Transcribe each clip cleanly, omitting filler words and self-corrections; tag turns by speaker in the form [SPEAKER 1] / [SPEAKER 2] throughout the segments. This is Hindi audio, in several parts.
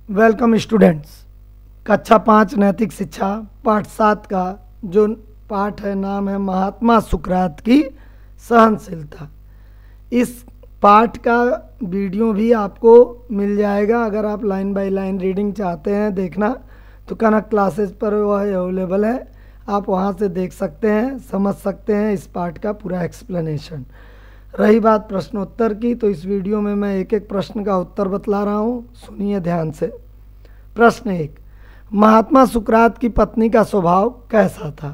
[SPEAKER 1] Welcome students. कक्षा 5 नैतिक शिक्षा पाठ 7 का जो पाठ है नाम है महात्मा सुकरात की सहनशीलता। इस पाठ का वीडियो भी आपको मिल जाएगा। अगर आप लाइन बाय लाइन रीडिंग चाहते हैं देखना तो कनक क्लासेस पर वह अवेलेबल है, आप वहां से देख सकते हैं, समझ सकते हैं इस पाठ का पूरा एक्सप्लेनेशन। रही बात प्रश्नोत्तर की, तो इस वीडियो में मैं एक एक प्रश्न का उत्तर बतला रहा हूँ, सुनिए ध्यान से। प्रश्न 1, महात्मा सुकरात की पत्नी का स्वभाव कैसा था?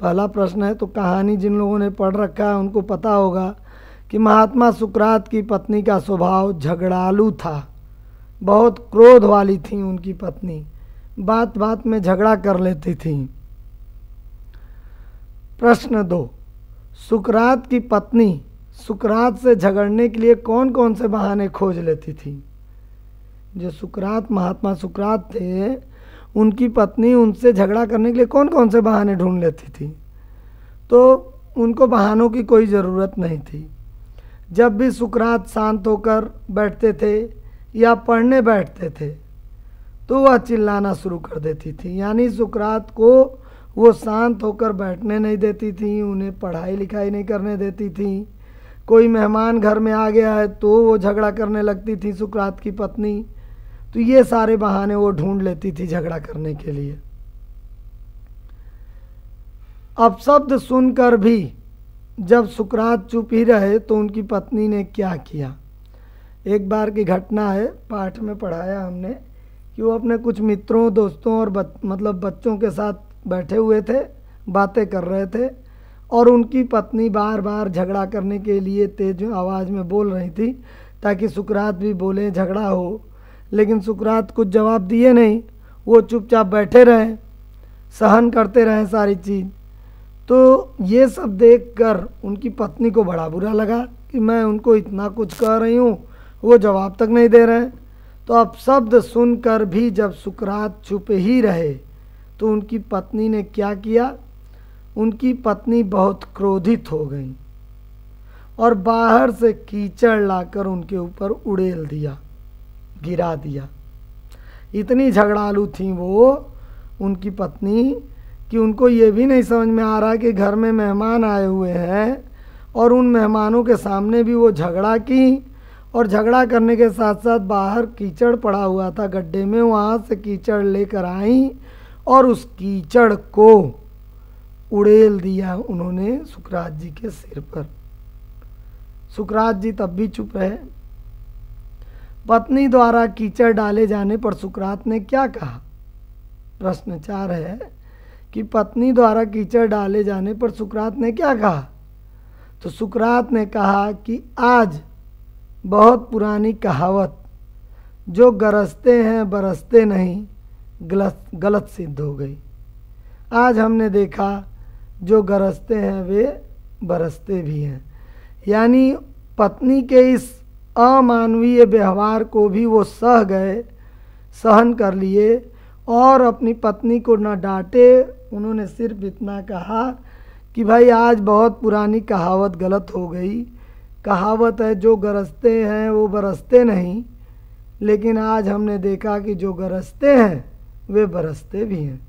[SPEAKER 1] पहला प्रश्न है, तो कहानी जिन लोगों ने पढ़ रखा है उनको पता होगा कि महात्मा सुकरात की पत्नी का स्वभाव झगड़ालू था। बहुत क्रोध वाली थी उनकी पत्नी, बात बात में झगड़ा कर लेती थी। प्रश्न 2, सुकरात की पत्नी सुकरात से झगड़ने के लिए कौन कौन से बहाने खोज लेती थी? जो सुकरात महात्मा सुकरात थे, उनकी पत्नी उनसे झगड़ा करने के लिए कौन कौन से बहाने ढूंढ लेती थी? तो उनको बहानों की कोई ज़रूरत नहीं थी। जब भी सुकरात शांत होकर बैठते थे या पढ़ने बैठते थे तो वह चिल्लाना शुरू कर देती थी। यानी सुकरात को वो शांत होकर बैठने नहीं देती थी, उन्हें पढ़ाई लिखाई नहीं करने देती थी। कोई मेहमान घर में आ गया है तो वो झगड़ा करने लगती थी सुकरात की पत्नी। तो ये सारे बहाने वो ढूंढ लेती थी झगड़ा करने के लिए। अपशब्द सुनकर भी जब सुकरात चुप ही रहे तो उनकी पत्नी ने क्या किया? एक बार की घटना है, पाठ में पढ़ाया हमने कि वो अपने कुछ मित्रों दोस्तों और बच्चों के साथ बैठे हुए थे, बातें कर रहे थे और उनकी पत्नी बार बार झगड़ा करने के लिए तेज आवाज़ में बोल रही थी ताकि सुकरात भी बोले, झगड़ा हो। लेकिन सुकरात कुछ जवाब दिए नहीं, वो चुपचाप बैठे रहे, सहन करते रहे सारी चीज़। तो ये सब देखकर उनकी पत्नी को बड़ा बुरा लगा कि मैं उनको इतना कुछ कह रही हूँ, वो जवाब तक नहीं दे रहे हैं। तो अब शब्द सुनकर भी जब सुकरात चुप ही रहे तो उनकी पत्नी ने क्या किया? उनकी पत्नी बहुत क्रोधित हो गई और बाहर से कीचड़ लाकर उनके ऊपर उड़ेल दिया, गिरा दिया। इतनी झगड़ालू थी वो उनकी पत्नी कि उनको ये भी नहीं समझ में आ रहा कि घर में मेहमान आए हुए हैं और उन मेहमानों के सामने भी वो झगड़ा की। और झगड़ा करने के साथ साथ बाहर कीचड़ पड़ा हुआ था गड्ढे में, वहाँ से कीचड़ लेकर आई और उस कीचड़ को उड़ेल दिया उन्होंने सुकरात जी के सिर पर। सुकरात जी तब भी चुप रहे। पत्नी द्वारा कीचड़ डाले जाने पर सुकरात ने क्या कहा? प्रश्न 4 है कि पत्नी द्वारा कीचड़ डाले जाने पर सुकरात ने क्या कहा? तो सुकरात ने कहा कि आज बहुत पुरानी कहावत, जो गरजते हैं बरसते नहीं, गलत सिद्ध हो गई। आज हमने देखा जो गरजते हैं वे बरसते भी हैं। यानी पत्नी के इस अमानवीय व्यवहार को भी वो सह गए, सहन कर लिए और अपनी पत्नी को न डांटे। उन्होंने सिर्फ इतना कहा कि भाई आज बहुत पुरानी कहावत गलत हो गई। कहावत है जो गरजते हैं वो बरसते नहीं, लेकिन आज हमने देखा कि जो गरजते हैं वे बरसते भी हैं।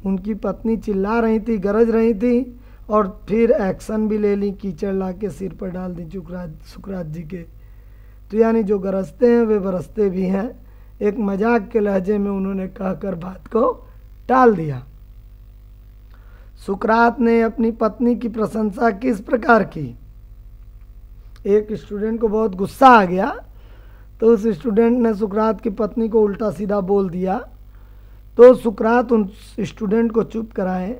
[SPEAKER 1] उनकी पत्नी चिल्ला रही थी, गरज रही थी और फिर एक्शन भी ले ली, कीचड़ ला के सिर पर डाल दी सुकरात जी के। तो यानी जो गरजते हैं वे बरसते भी हैं, एक मजाक के लहजे में उन्होंने कहकर बात को टाल दिया। सुकरात ने अपनी पत्नी की प्रशंसा किस प्रकार की? एक स्टूडेंट को बहुत गुस्सा आ गया तो उस स्टूडेंट ने सुकरात की पत्नी को उल्टा सीधा बोल दिया। तो सुकरात उन स्टूडेंट को चुप कराए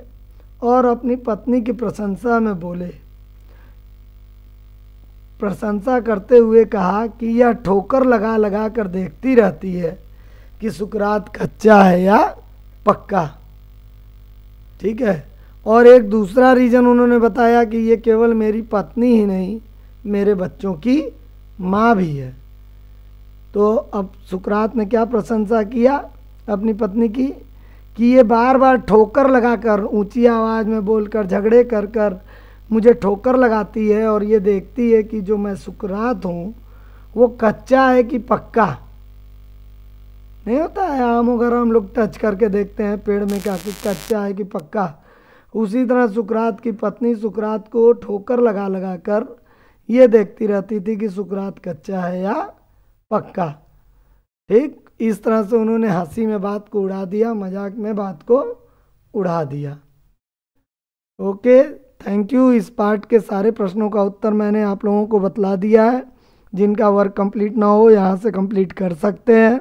[SPEAKER 1] और अपनी पत्नी की प्रशंसा में बोले, प्रशंसा करते हुए कहा कि यह ठोकर लगा लगा कर देखती रहती है कि सुकरात कच्चा है या पक्का। ठीक है। और एक दूसरा रीज़न उन्होंने बताया कि ये केवल मेरी पत्नी ही नहीं, मेरे बच्चों की माँ भी है। तो अब सुकरात ने क्या प्रशंसा किया अपनी पत्नी की कि ये बार बार ठोकर लगाकर, ऊंची आवाज़ में बोलकर, झगड़े कर कर मुझे ठोकर लगाती है और ये देखती है कि जो मैं सुकरात हूँ वो कच्चा है कि पक्का। नहीं होता है आम वगैरह हम लोग टच करके देखते हैं पेड़ में क्या कि कच्चा है कि पक्का। उसी तरह सुकरात की पत्नी सुकरात को ठोकर लगा लगा कर ये देखती रहती थी कि सुकरात कच्चा है या पक्का। ठीक, इस तरह से उन्होंने हंसी में बात को उड़ा दिया, मजाक में बात को उड़ा दिया। Okay, thank you. इस पार्ट के सारे प्रश्नों का उत्तर मैंने आप लोगों को बतला दिया है। जिनका वर्क कंप्लीट ना हो यहाँ से कंप्लीट कर सकते हैं।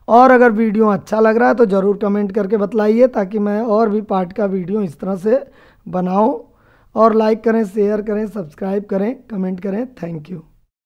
[SPEAKER 1] और अगर वीडियो अच्छा लग रहा है तो ज़रूर कमेंट करके बतलाइए ताकि मैं और भी पार्ट का वीडियो इस तरह से बनाऊं। और लाइक करें, शेयर करें, सब्सक्राइब करें, कमेंट करें। Thank you.